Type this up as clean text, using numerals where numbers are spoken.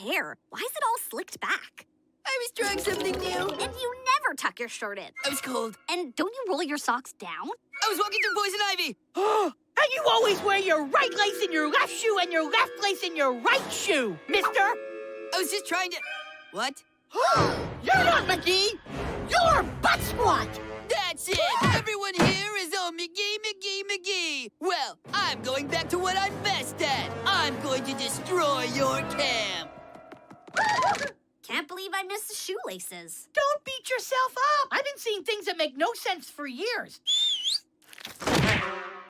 hair? Why is it all slicked back? I was trying something new. And you never tuck your shirt in. I was cold. And don't you roll your socks down? I was walking through poison ivy. And you always wear your right lace in your left shoe and your left lace in your right shoe, mister. I was just trying to... What? You're not McGee. You're Buttsquat. That's it! Everyone here is all McGee, McGee, McGee! Well, I'm going back to what I'm best at! I'm going to destroy your camp! Can't believe I missed the shoelaces. Don't beat yourself up. I've been seeing things that make no sense for years.